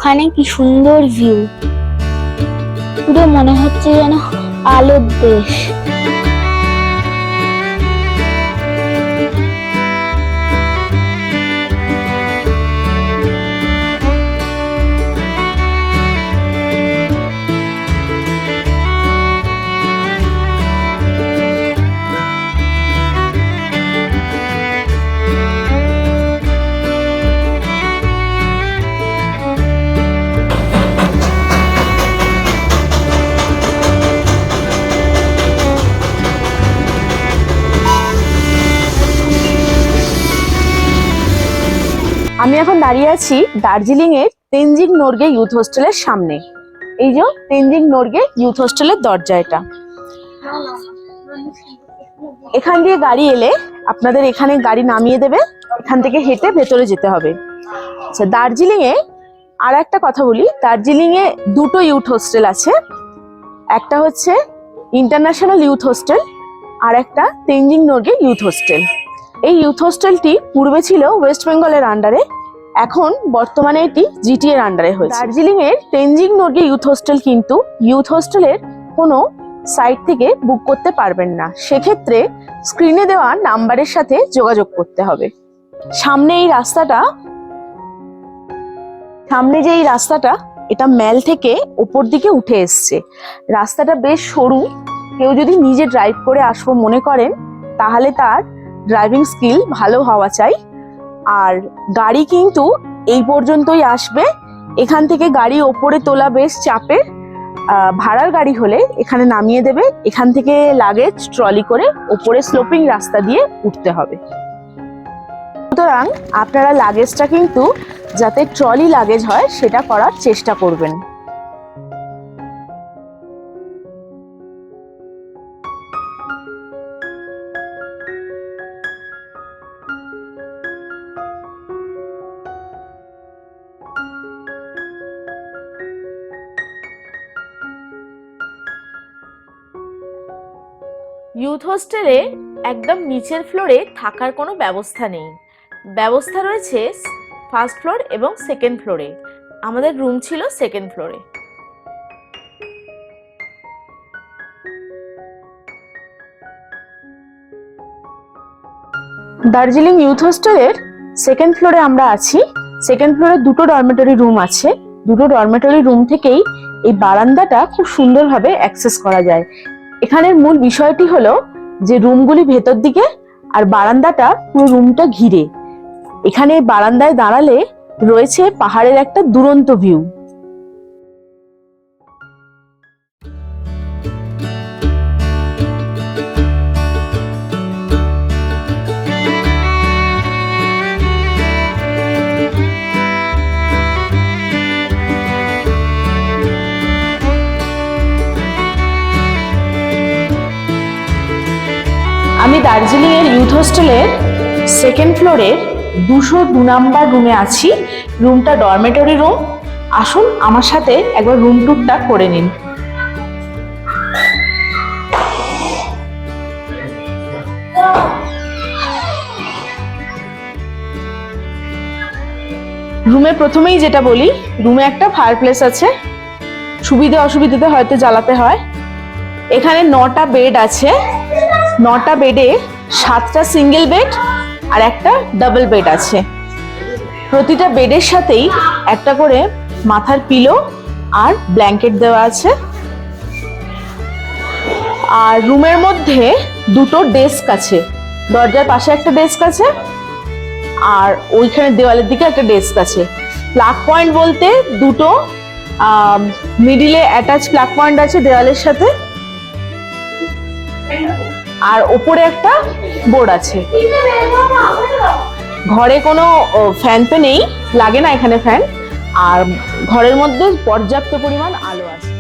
ওখানে কি সুন্দর ভিউ, পুরো মনে হচ্ছে যেন আলোর দেশ। আমি এখন দাঁড়িয়ে আছি দার্জিলিং এর তেনজিং নোরগে ইউথ হোস্টেলের সামনে। এই যে তেনজিং নোরগে ইউথ হোস্টেলের দরজা এটা। এখান দিয়ে গাড়ি এলে আপনাদের এখানে গাড়ি নামিয়ে দেবে, এখান থেকে হেঁটে ভেতরে যেতে হবে। আচ্ছা, দার্জিলিং এ আর একটা কথা বলি, দার্জিলিং এ দুটো ইউথ হোস্টেল আছে, একটা হচ্ছে ইন্টারন্যাশনাল ইউথ হোস্টেল আর একটা তেনজিং নোরগে ইউথ হোস্টেল। এই ইউথ হোস্টেলটি পূর্বে ছিল ওয়েস্ট বেঙ্গলের আন্ডারে, এখন বর্তমানে এটি জিটিএর আন্ডারে হয়েছে। দার্জিলিং এর তেনজিং নোরগে ইউথ হোস্টেল কিন্তু ইউথ হোস্টেলের কোনো সাইট থেকে বুক করতে পারবেন না, সেক্ষেত্রে স্ক্রিনে দেওয়া নাম্বারের সাথে যোগাযোগ করতে হবে। সামনে যে এই রাস্তাটা এটা ম্যাল থেকে ওপর দিকে উঠে এসছে। রাস্তাটা বেশ সরু, কেউ যদি নিজে ড্রাইভ করে আসবো মনে করেন তাহলে তার ড্রাইভিং স্কিল ভালো হওয়া চাই। আর গাড়ি কিন্তু এই পর্যন্তই আসবে, এখান থেকে গাড়ি ওপরে তোলা বেশ চাপের। ভাড়ার গাড়ি হলে এখানে নামিয়ে দেবে, এখান থেকে লাগেজ ট্রলি করে ওপরে স্লোপিং রাস্তা দিয়ে উঠতে হবে। সুতরাং আপনারা লাগেজটা কিন্তু যাতে ট্রলি লাগেজ হয় সেটা করার চেষ্টা করবেন। ইউথ হোস্টেলে একদম নিচের ফ্লোরে থাকার কোনো ব্যবস্থা নেই, ব্যবস্থা রয়েছে ফার্স্ট ফ্লোর এবং সেকেন্ড ফ্লোরে। আমাদের রুম ছিল সেকেন্ড ফ্লোরে। দার্জিলিং ইউথ হোস্টেলের সেকেন্ড ফ্লোরে আমরা আছি। সেকেন্ড ফ্লোরে দুটো ডরমেটরি রুম আছে, দুটো ডরমেটরি রুম থেকেই এই বারান্দাটা খুব সুন্দরভাবে অ্যাক্সেস করা যায়। এখানের মূল বিষয়টি হলো যে রুমগুলি ভেতর দিকে আর বারান্দাটা পুরো রুমটা ঘিরে। এখানে বারান্দায় দাঁড়ালে রয়েছে পাহাড়ের একটা দুরন্ত ভিউ। আমি দার্জিলিং এর ইউথ হোস্টেলের সেকেন্ড ফ্লোরের 202 নাম্বার রুমে আছি। রুমটা ডরমেটরি রুম। আসুন আমার সাথে একবার রুম ট্যুরটা করে নিন। রুমে প্রথমেই যেটা বলি, রুমে একটা ফায়ারপ্লেস আছে, সুবিধে অসুবিধাতে হয়তো জ্বালাতে হয়। এখানে 9টা বেড আছে, 9টা বেডে 7টা সিঙ্গেল বেড আর একটা ডাবল বেড আছে। প্রতিটা বেডের সাথেই একটা করে মাথার পিলো আর ব্ল্যাঙ্কেট দেওয়া আছে। আর রুমের মধ্যে দুটো ডেস্ক আছে, দরজার পাশে একটা ডেস্ক আছে আর ওইখানে দেওয়ালের দিকে একটা ডেস্ক আছে। প্লাগ পয়েন্ট বলতে দুটো মিডিলে অ্যাটাচ প্লাগ পয়েন্ট আছে দেওয়ালের সাথে, আর ওপরে একটা বোর্ড আছে। ঘরে কোনো ফ্যান তো নেই, লাগে না এখানে ফ্যান, আর ঘরের মধ্যে পর্যাপ্ত পরিমাণ আলো আছে।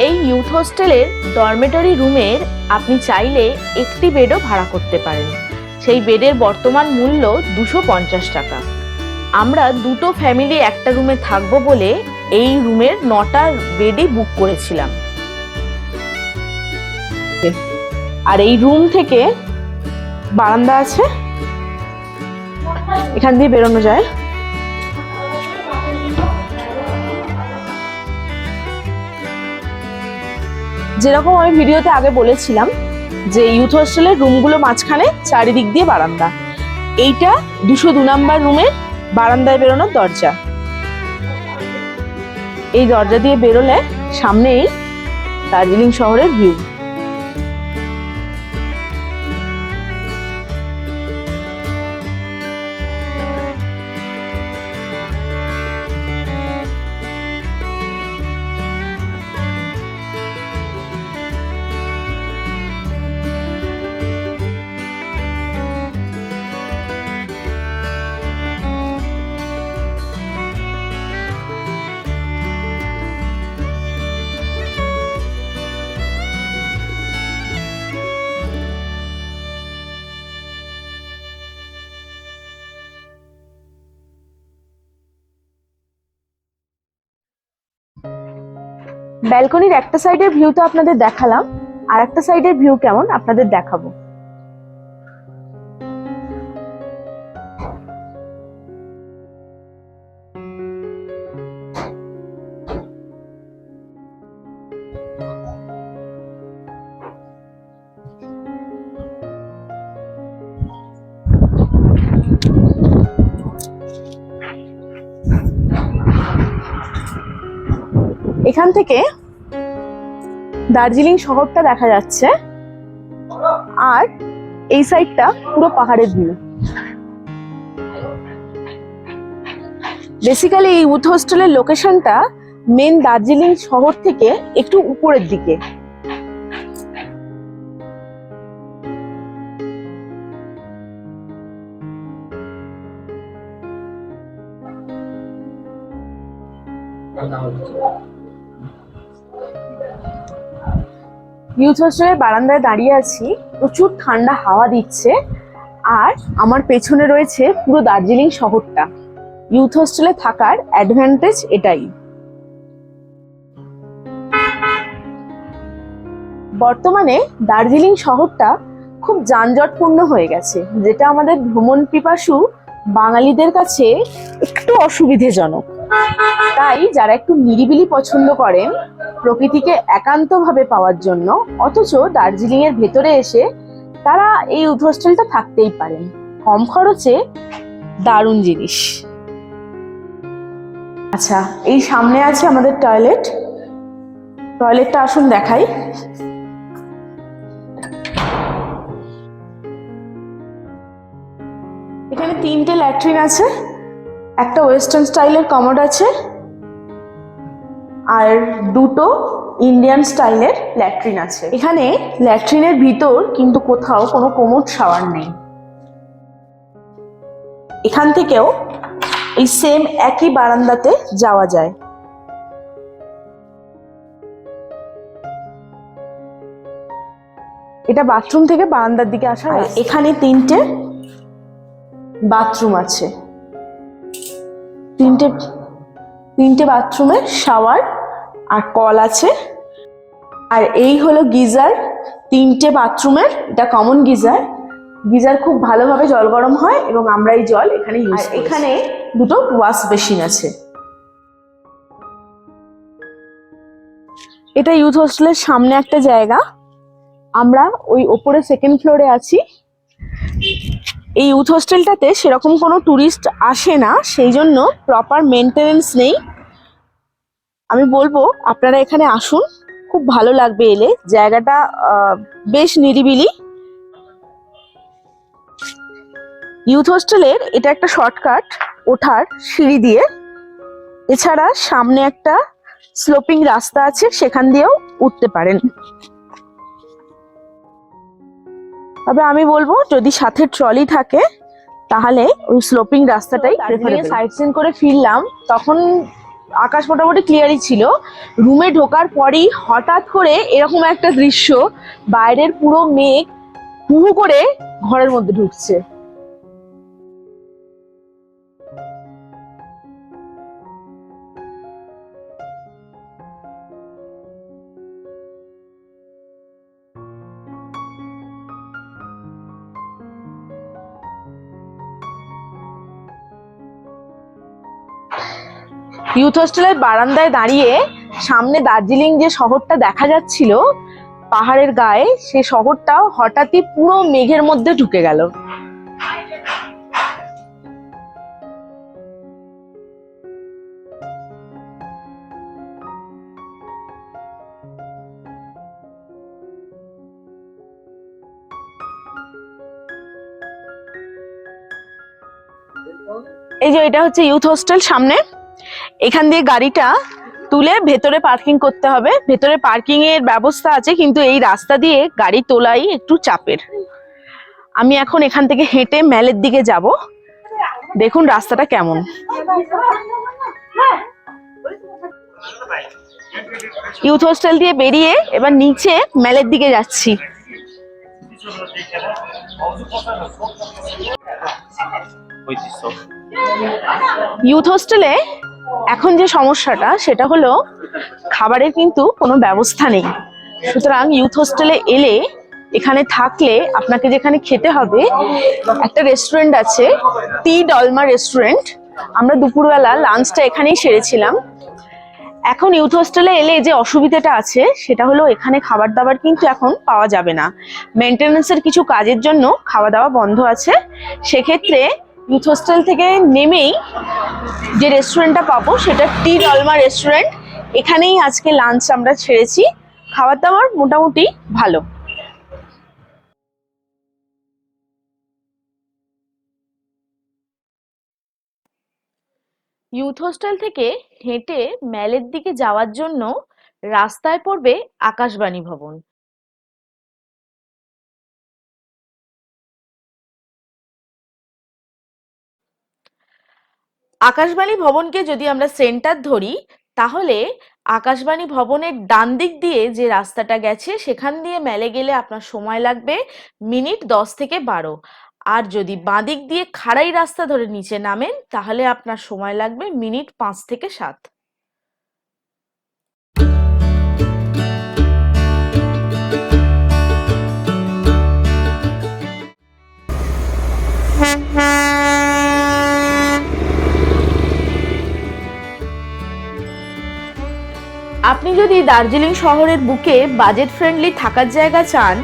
এই ইউথ হোস্টেলের ডরমেটরি রুমের আপনি চাইলে একটি বেডও ভাড়া করতে পারেন। সেই বেডের বর্তমান মূল্য 250 টাকা। আমরা দুটো ফ্যামিলি একটা রুমে থাকবো বলে এই রুমের 9টা বেডই বুক করেছিলাম। আর এই রুম থেকে বারান্দা আছে, এখান দিয়ে বেরোনো যায়। যেরকম আমি ভিডিওতে আগে বলেছিলাম যে ইউথ হোস্টেলের রুমগুলো মাঝখানে, চারিদিক দিয়ে বারান্দা। এইটা 202 নম্বর রুমের বারান্দায় বেরোনোর দরজা। এই দরজা দিয়ে বেরোলে সামনেই দার্জিলিং শহরের ভিউ। ব্যালকনির একটা সাইডের ভিউ তো আপনাদের দেখালাম, আর একটা সাইডের ভিউ কেমন আপনাদের দেখাবো। এখান থেকে দার্জিলিং শহরটা দেখা যাচ্ছে, আর এই সাইডটা পুরো পাহাড়ের ভিউ। বেসিক্যালি এই ইউথ হোস্টেলের লোকেশনটা মেন দার্জিলিং শহর থেকে একটু উপরের দিকে। ইউথ হোস্টেলের বারান্দায় দাঁড়িয়ে আছি, প্রচুর ঠান্ডা হাওয়া দিচ্ছে, আর আমার পেছনে রয়েছে পুরো দার্জিলিং শহরটা। ইউথ হোস্টেলে থাকার অ্যাডভান্টেজ এটাই। বর্তমানে দার্জিলিং শহরটা খুব যানজটপূর্ণ হয়ে গেছে, যেটা আমাদের ভ্রমণ পিপাসু বাঙালিদের কাছে একটু অসুবিধাজনক। তাই যারা একটু নিরিবিলি পছন্দ করেন, প্রকৃতিকে একান্তভাবে পাওয়ার জন্য, অথচ দার্জিলিং এর ভেতরে এসে তারা এই ইউথ হোস্টেলটা থাকতেই পারেন। কম খরচে দারুণ জিনিস। আচ্ছা, এই সামনে আছে আমাদের টয়লেট। টয়লেটটা আসুন দেখাই। এখানে 3টে ল্যাট্রিন আছে, একটা ওয়েস্টার্ন স্টাইলের কমোড আছে, আর 2টো ইন্ডিয়ান স্টাইলের ল্যাট্রিন আছে। এখানে ল্যাট্রিনের ভিতর কিন্তু কোথাও কোনো কোমোড শাওয়ার নেই। এখান থেকেও এই সেম একই বারান্দাতে যাওয়া যায়। এটা বাথরুম থেকে বারান্দার দিকে আসা। এখানে 3টে বাথরুম আছে, 3টে বাথরুমে শাওয়ার আর কল আছে। আর এই হলো গিজার, 3টে বাথরুমের, এটা কমন গিজার। গিজার খুব ভালোভাবে জল গরম হয় এবং আমরা এই জল এখানে ইউজ করি। এখানে 2টো ওয়াশ বেসিন আছে। এটা ইউথ হোস্টেলের সামনে একটা জায়গা। আমরা ওই ওপরে 2nd ফ্লোরে আছি। এই ইউথ হোস্টেলটাতে সেরকম কোনো টুরিস্ট আসে না, সেই জন্য প্রপার মেনটেনেন্স নেই। আমি বলবো আপনারা এখানে আসুন, খুব ভালো লাগবে এলে। জায়গাটা বেশ নিরিবিলি। ইউথ হোস্টেলের এটা একটা শর্টকাট ওঠার সিঁড়ি দিয়ে। এছাড়া সামনে একটা স্লোপিং রাস্তা আছে, সেখান দিয়েও উঠতে পারেন। তবে আমি বলবো যদি সাথে ট্রলি থাকে তাহলে ওই স্লোপিং রাস্তাটাই প্রেফারেবল। সাইট সিন করে ফিরলাম, তখন আকাশ মোটামুটি ক্লিয়ারই ছিল। রুমে ঢোকার পরই হঠাৎ করে এরকম একটা দৃশ্য, বাইরের পুরো মেঘ হু হু করে ঘরের মধ্যে ঢুকছে। ইউথ হোস্টেলের বারান্দায় দাঁড়িয়ে সামনে দার্জিলিং যে শহরটা দেখা যাচ্ছিল, পাহাড়ের গায়ে, সে শহরটা হঠাৎই পুরো মেঘের মধ্যে ঢুকে গেল। এই যে এটা হচ্ছে ইউথ হোস্টেল সামনে। এখান দিয়ে গাড়িটা তুলে ভেতরে পার্কিং করতে হবে। ভেতরে পার্কিং এর ব্যবস্থা আছে, কিন্তু এই রাস্তা দিয়ে গাড়ি তোলাই একটু চাপের। আমি এখন এখান থেকে হেঁটে ম্যালের দিকে যাব। দেখুন রাস্তাটা কেমন। ইউথ হোস্টেল দিয়ে বেরিয়ে এবার নিচে ম্যালের দিকে যাচ্ছি। ইউথ হোস্টেলে এখন যে সমস্যাটা সেটা হলো খাবারের কিন্তু কোনো ব্যবস্থা নেই। সুতরাং ইউথ হোস্টেলে এলে, এখানে থাকলে আপনাকে যেখানে খেতে হবে, একটা রেস্টুরেন্ট আছে, টি ডলমা রেস্টুরেন্ট। আমরা দুপুরবেলা লাঞ্চটা এখানেই সেরেছিলাম। এখন ইউথ হোস্টেলে এলে যে অসুবিধাটা আছে সেটা হলো এখানে খাবার দাবার কিন্তু এখন পাওয়া যাবে না। মেনটেন্যান্সের কিছু কাজের জন্য খাওয়া দাওয়া বন্ধ আছে। সেক্ষেত্রে ইউথ হোস্টেল থেকে নেমেই যে রেস্টুরেন্টটা পাবো সেটা টি ডলমা রেস্টুরেন্ট। এখানেই আজকে লাঞ্চ আমরা ছেড়েছি। খাবার দাবার মোটামুটি ভালো। ইউথ হোস্টেল থেকে হেঁটে ম্যালের দিকে যাওয়ার জন্য রাস্তায় পড়বে আকাশবাণী ভবন। আকাশবাণী ভবনকে যদি আমরা সেন্টার ধরি, তাহলে আকাশবাণী ভবনের ডান দিক দিয়ে যে রাস্তাটা গেছে সেখান দিয়ে ম্যালে গেলে আপনার সময় লাগবে মিনিট 10 থেকে 12। আর যদি বাঁ দিক দিয়ে খাড়াই রাস্তা ধরে নিচে নামেন তাহলে আপনার সময় লাগবে মিনিট 5 থেকে 7। আপনি যদি দার্জিলিং শহরের বুকে বাজেট ফ্রেন্ডলি থাকার জায়গা চান,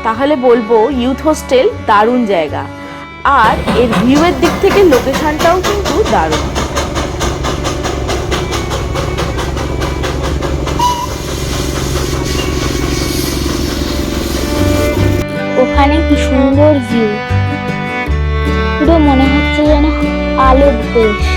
তাহলে বলবো ইউথ হোস্টেল দারুণ জায়গা। আর এর ভিউয়ের দিক থেকে লোকেশনটাও কিন্তু দারুণ। ওখানে কি সুন্দর ভিউ, পুরো মনে হচ্ছে যেন আলোর দেশ।